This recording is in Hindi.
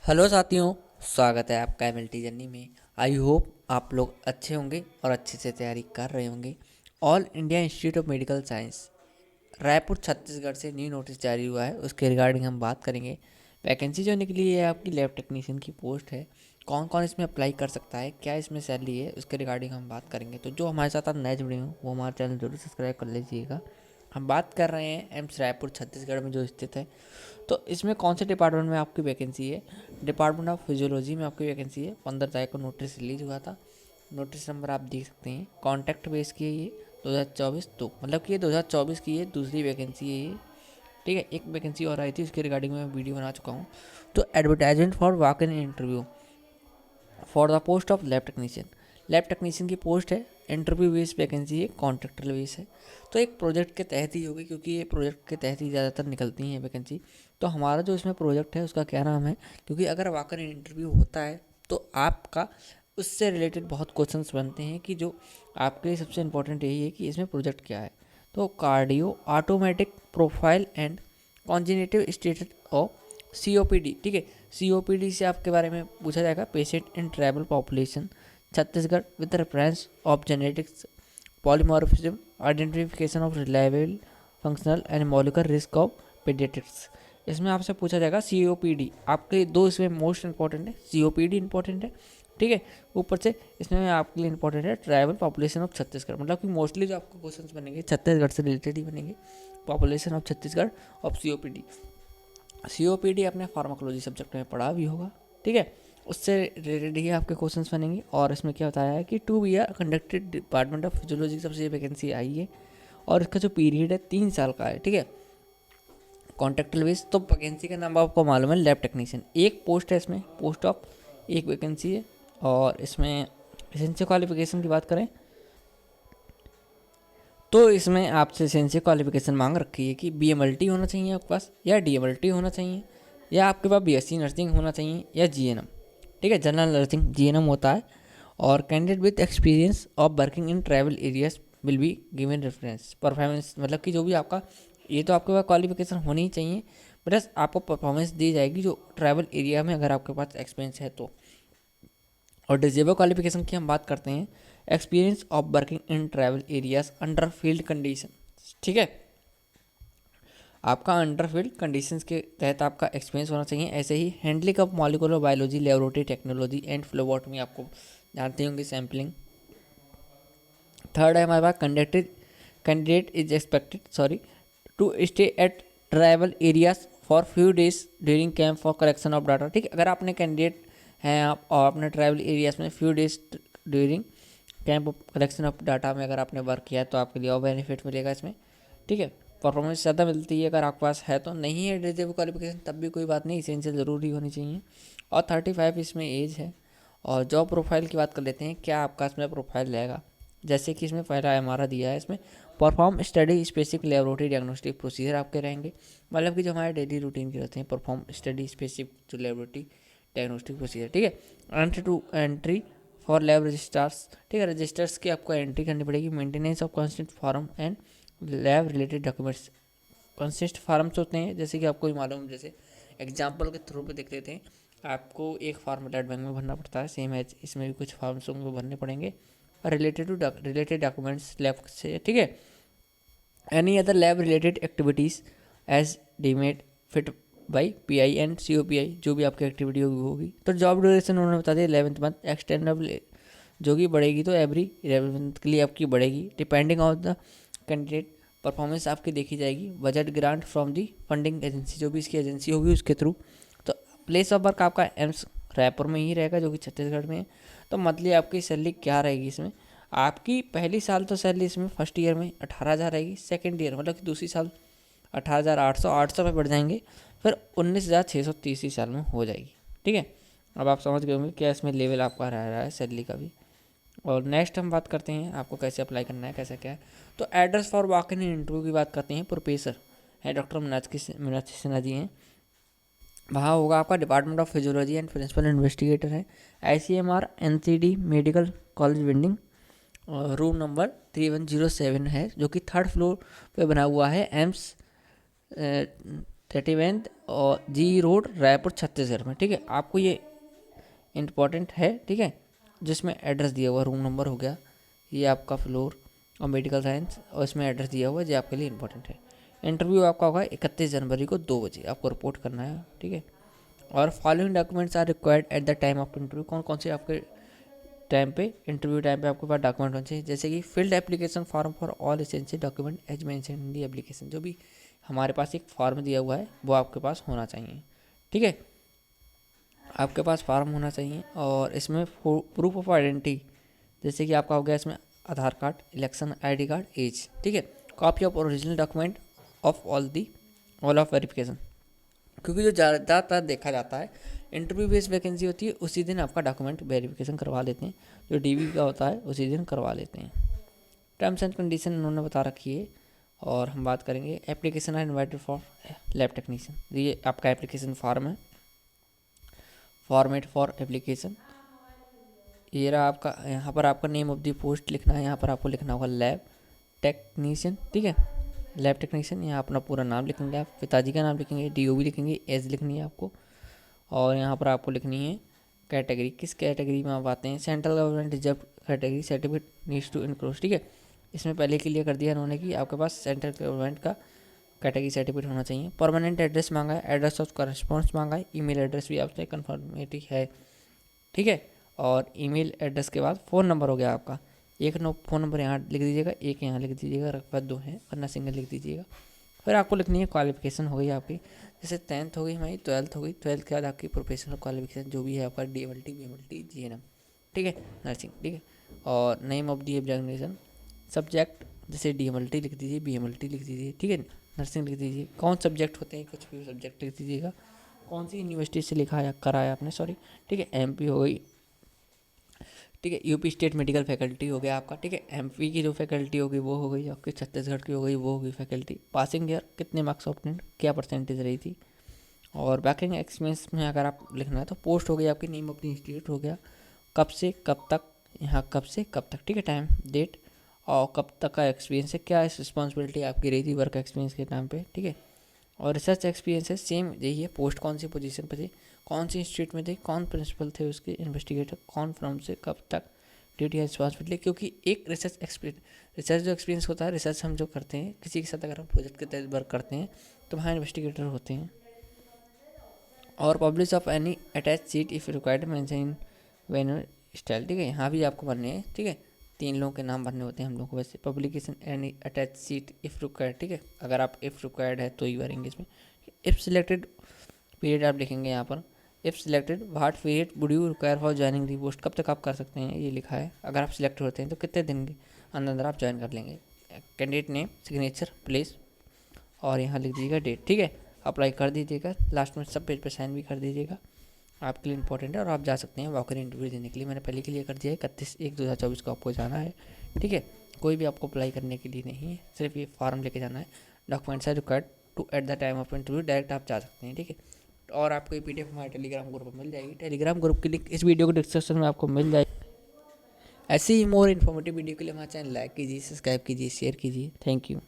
हेलो साथियों, स्वागत है आपका एमएलटी जर्नी में। आई होप आप लोग अच्छे होंगे और अच्छे से तैयारी कर रहे होंगे। All India institute of medical science Raipur Chhattisgarh से न्यू नोटिस जारी हुआ है, उसके रिगार्डिंग हम बात करेंगे। वैकेंसी जो निकली है आपकी लैब टेक्नीशियन की पोस्ट है। कौन कौन इसमें अप्लाई कर सकता है, क्या इसमें सैलरी है, उसके रिगार्डिंग हम बात करेंगे। तो जो हमारे साथ आप नए जुड़े हों वो हमारा चैनल जरूर सब्सक्राइब कर लीजिएगा। हम बात कर रहे हैं एम्स रायपुर छत्तीसगढ़ में जो स्थित है। तो इसमें कौन से डिपार्टमेंट में आपकी वैकेंसी है? डिपार्टमेंट ऑफ फिजियोलॉजी में आपकी वैकेंसी है। 15 तारीख को नोटिस रिलीज हुआ था। नोटिस नंबर आप देख सकते हैं। कॉन्टैक्ट बेस की है ये 2024, तो मतलब कि ये 2024 की है, दूसरी वैकेंसी है ये। ठीक है, एक वैकेंसी और आई थी, उसके रिगार्डिंग मैं वीडियो बना चुका हूँ। तो advertisement for walk in interview for the post of lab technician. Lab technician की पोस्ट है, इंटरव्यू बेस वैकेंसी है, कॉन्ट्रैक्टर बेस है। तो एक प्रोजेक्ट के तहत ही होगी, क्योंकि ये प्रोजेक्ट के तहत ही ज़्यादातर निकलती हैं वैकेंसी। तो हमारा जो इसमें प्रोजेक्ट है उसका क्या नाम है, क्योंकि अगर वाकई इंटरव्यू होता है तो आपका उससे रिलेटेड बहुत क्वेश्चंस बनते हैं कि जो आपके लिए सबसे इंपॉर्टेंट यही है कि इसमें प्रोजेक्ट क्या है। तो cardio automatic profile and congenitive status of COPD। ठीक है, COPD से आपके बारे में पूछा जाएगा। Patient in tribal population Chhattisgarh with reference of genetics polymorphism identification of reliable functional and molecular risk of paediatrics. इसमें आपसे पूछा जाएगा COPD। आपके लिए दो इसमें मोस्ट इंपॉर्टेंट है, COPD इंपॉर्टेंट है। ठीक है, ऊपर से इसमें आपके लिए इंपॉर्टेंट है ट्राइबल पॉपुलेशन ऑफ छत्तीसगढ़। मतलब कि मोस्टली जो आपको क्वेश्चंस बनेंगे छत्तीसगढ़ से रिलेटेड ही बनेंगे। Population of Chhattisgarh of COPD अपने फार्माकोलॉजी सब्जेक्ट में पढ़ा भी होगा। ठीक है, उससे रिलेटेड ही आपके क्वेश्चंस बनेंगे। और इसमें क्या बताया है कि 2 year conducted department of physiology की सबसे वैकेंसी आई है और इसका जो पीरियड है 3 साल का है। ठीक है, कॉन्ट्रैक्टल बेस। तो वैकेंसी का नाम आपको मालूम है, लैब टेक्नीशियन। एक पोस्ट है इसमें, पोस्ट ऑफ एक वैकेंसी है। और इसमें एसेंशियल क्वालिफिकेशन की बात करें तो इसमें आपसे एसेंशियल क्वालिफिकेशन मांग रखी है कि BMLT होना चाहिए आपके पास, या DMLT होना चाहिए, या आपके पास BSc नर्सिंग होना चाहिए, या GNM। ठीक है, जनरल नर्सिंग GNM होता है। और candidate with experience of working in travel areas will be given reference performance. मतलब कि जो भी आपका, ये तो आपके पास क्वालिफिकेशन होनी ही चाहिए, प्लस आपको परफॉर्मेंस दी जाएगी जो ट्रैवल एरिया में अगर आपके पास एक्सपीरियंस है तो। और डिजेबल क्वालिफिकेशन की हम बात करते हैं, experience of working in travel areas under field condition. ठीक है, आपका अंडर फील्ड कंडीशंस के तहत आपका एक्सपीरियंस होना चाहिए। ऐसे ही handling of molecular biology laboratory technology and phlebotomy, आपको जानते होंगे, सैम्पलिंग। थर्ड है हमारे पास candidate is expected to stay at travel areas for few days during camp for collection of data. ठीक है, अगर आपने कैंडिडेट हैं आप और आपने ट्रैवल एरियाज में few days during camp collection of data में अगर आपने वर्क किया है तो आपके लिए और बेनिफिट मिलेगा इसमें। ठीक है, परफॉर्मेंस ज़्यादा मिलती है अगर आपके पास है तो। नहीं है डिजेबल क्वालिफिकेशन तब भी कोई बात नहीं, इसेंशियल ज़रूरी होनी चाहिए। और 35 इसमें एज है। और जॉब प्रोफाइल की बात कर लेते हैं, क्या आपका इसमें प्रोफाइल रहेगा। जैसे कि इसमें पहला हमारा दिया है, इसमें perform study specific laboratory diagnostic procedure आपके रहेंगे। मतलब कि जो हमारे डेली रूटीन के रहते हैं, परफॉर्म स्टडी स्पेसिफिक जो लेबोरेटरी डायग्नोस्टिक प्रोसीजर। ठीक है, एंट्री फॉर लैब रजिस्टर्स। ठीक है, रजिस्टर्स की आपको एंट्री करनी पड़ेगी। Maintenance of constant form and lab related documents. Constant forms होते हैं, जैसे कि आपको मालूम, जैसे एग्जाम्पल के थ्रू पे देख लेते हैं। आपको एक फॉर्म लैब बैंक में भरना पड़ता है, सेम है इसमें भी कुछ फॉर्म्स उनको भरने पड़ेंगे और रिलेटेड डॉक्यूमेंट्स लैब से। ठीक है, any other lab related activities as deemed fit by PI and COPI, जो भी आपकी एक्टिविटी होगी वो होगी। तो जॉब ड्यूरेशन उन्होंने बता दिया 11th मंथ, एक्सटेंडेबल जो कि बढ़ेगी तो एवरी 11th मंथ के लिए आपकी बढ़ेगी, depending on the candidate. Performance आपकी देखी जाएगी। Budget grant from the funding agency, जो भी इसकी एजेंसी होगी उसके थ्रू। तो प्लेस ऑफ वर्क आपका एम्स रायपुर में ही रहेगा, जो कि छत्तीसगढ़ में है। तो मंथली आपकी सैलरी क्या रहेगी इसमें, आपकी पहली साल तो सैलरी इसमें फर्स्ट ईयर में 18,000 रहेगी। सेकेंड ईयर मतलब कि दूसरी साल 18,800 पे बढ़ जाएंगे, फिर 19,630 साल में हो जाएगी। ठीक है, अब आप समझ गए होंगे क्या इसमें लेवल आपका रह रहा है सैलरी का भी। और नेक्स्ट हम बात करते हैं आपको कैसे अप्लाई करना है, कैसा क्या है। तो address for walk in interview की बात करते हैं। प्रोफेसर है डॉक्टर मीनाक्षी सिन्हा जी हैं, वहाँ होगा आपका department of physiology and principal investigator है, ICMR NCD medical college building, room number 3107 है, जो कि 3rd फ्लोर पे बना हुआ है। एम्स 31 और जी रोड रायपुर छत्तीसगढ़ में, ठीक है। आपको ये इम्पोर्टेंट है, ठीक है, जिसमें एड्रेस दिया हुआ, रूम नंबर हो गया, ये आपका फ्लोर और मेडिकल साइंस, और इसमें एड्रेस दिया हुआ है, जो आपके लिए इंपॉर्टेंट है। इंटरव्यू आपका होगा 31 जनवरी को 2 बजे, आपको रिपोर्ट करना है, ठीक है। और following documents are required at the time of interview. कौन कौन से आपके टाइम पे, इंटरव्यू टाइम पे आपके पास डॉक्यूमेंट होने चाहिए, जैसे कि filled application form for all essential document as mention in the application. जो भी हमारे पास एक फॉर्म दिया हुआ है वो आपके पास होना चाहिए, ठीक है, आपके पास फॉर्म होना चाहिए। और इसमें प्रूफ ऑफ आइडेंटिटी, जैसे कि आपका हो गया इसमें Aadhaar card, election ID card, age, ठीक है। Copy of original document of all of verification, क्योंकि जो ज़्यादातर देखा जाता है इंटरव्यू बेस्ड वैकेंसी होती है, उसी दिन आपका डॉक्यूमेंट वेरिफिकेशन करवा लेते हैं, जो DV का होता है उसी दिन करवा लेते हैं। टर्म्स एंड कंडीशन उन्होंने बता रखी है। और हम बात करेंगे application are invited for lab technician. ये आपका एप्लीकेशन फॉर्म है, फॉर्मेट फॉर एप्लीकेशन, ये रहा आपका। यहाँ पर आपका नेम ऑफ दी पोस्ट लिखना है, यहाँ पर आपको लिखना होगा लैब टेक्नीशियन, ठीक है, लैब टेक्नीशियन। यहाँ अपना पूरा नाम लिखेंगे, आप पिताजी का नाम लिखेंगे, DOB लिखेंगे, एज लिखनी है आपको, और यहाँ पर आपको लिखनी है कैटेगरी, किस कैटेगरी में आप आते हैं। Central government reserve category certificate needs to include, ठीक है। इसमें पहले क्लियर कर दिया इन्होंने कि आपके पास सेंट्रल गवर्नमेंट का कैटेगरी सर्टिफिकेट होना चाहिए। परमानेंट एड्रेस मांगा है, एड्रेस ऑफ करस्पॉन्स मांगा है, ईमेल एड्रेस भी आपसे कन्फर्मेटिव है, ठीक है। और ईमेल एड्रेस के बाद फ़ोन नंबर हो गया आपका, एक फ़ोन नंबर यहाँ लिख दीजिएगा, एक यहाँ लिख दीजिएगा, रकबा 2 है वरना सिंगल लिख दीजिएगा। फिर आपको लिखनी है क्वालिफिकेशन हो गई आपकी, जैसे 10th हो गई हमारी, 12th हो गई, 12th के बाद आपकी प्रोफेशनल क्वालिफिकेशन जो भी है आपका DMLT BMLT GNM, ठीक है, नर्सिंग, ठीक है। और name of the examination, subject जैसे DMLT लिख दीजिए, BMLT लिख दीजिए, ठीक है, नर्सिंग लिख दीजिए, कौन सब्जेक्ट होते हैं, कुछ भी सब्जेक्ट लिख दीजिएगा, कौन सी यूनिवर्सिटी से लिखा है कराया आपने, सॉरी, ठीक है। MP हो गई, ठीक है, UP स्टेट मेडिकल फैकल्टी हो गया आपका, ठीक है। MP की जो फैकल्टी होगी वो हो गई आपकी, छत्तीसगढ़ की हो गई वो होगी फैकल्टी। पासिंग ईयर कितने मार्क्स ऑप्टेंड, क्या परसेंटेज रही थी। और बैकिंग एक्सपीरियंस में अगर आप लिखना है तो पोस्ट हो गई आपकी, नेम ऑफ द इंस्टीट्यूट हो गया, कब से कब तक, यहाँ कब से कब तक, ठीक है, टाइम डेट, और कब तक का एक्सपीरियंस है, क्या रिस्पॉन्सिबिलिटी आपकी रही थी वर्क एक्सपीरियंस के टाइम पे, ठीक है। और रिसर्च एक्सपीरियंस है सेम यही है, पोस्ट कौन सी पोजीशन पे थे, कौन सी इंस्टीट्यूट में थे, कौन प्रिंसिपल थे उसके, इन्वेस्टिगेटर कौन, फ्रॉम से कब तक, ड्यूटी एंड रिस्पॉन्सिबिलिटी। क्योंकि एक रिसर्च जो एक्सपीरियंस होता है, रिसर्च हम जो करते हैं किसी के साथ अगर हम प्रोजेक्ट के तहत वर्क करते हैं तो वहाँ इन्वेस्टिगेटर होते हैं। और publish of any attach seat if required mention in venue style, ठीक है, यहाँ भी आपको भरने हैं, ठीक है, 3 लोगों के नाम भरने होते हैं हम लोग को वैसे। Publication any attach seat if required, ठीक है, अगर आप इफ़ रिक्वायर्ड है तो ही भरेंगे इसमें। इफ़ सिलेक्टेड पीरियड आप लिखेंगे यहाँ पर, if selected what period would you require for joining the post, कब तक आप कर सकते हैं, ये लिखा है। अगर आप सिलेक्ट होते हैं तो कितने दिन के अंदर आप ज्वाइन कर लेंगे। कैंडिडेट नेम, सिग्नेचर, प्लेस, और यहाँ लिख दीजिएगा डेट, ठीक है। अप्लाई कर दीजिएगा, लास्ट में सब पेज पर साइन भी कर दीजिएगा, आपके लिए इंपॉर्टेंट है। और आप जा सकते हैं वॉकर इंटरव्यू देने के लिए, मैंने पहले के लिए कर दिया है, 31/1/2024 को आपको जाना है, ठीक है। कोई भी आपको अप्लाई करने के लिए नहीं है, सिर्फ ये फॉर्म लेके जाना है। Documents are required to at the time of interview, direct आप जा सकते हैं, ठीक है। और आपको ये PDF हमारे टेलीग्राम ग्रुप में मिल जाएगी, टेलीग्राम ग्रुप की लिंक इस वीडियो को डिस्क्रिप्शन में आपको मिल जाएगी। ऐसे ही मोर इन्फॉर्मेटिव वीडियो के लिए हमारे चैनल लाइक कीजिए, सब्सक्राइब कीजिए, शेयर कीजिए। Thank you.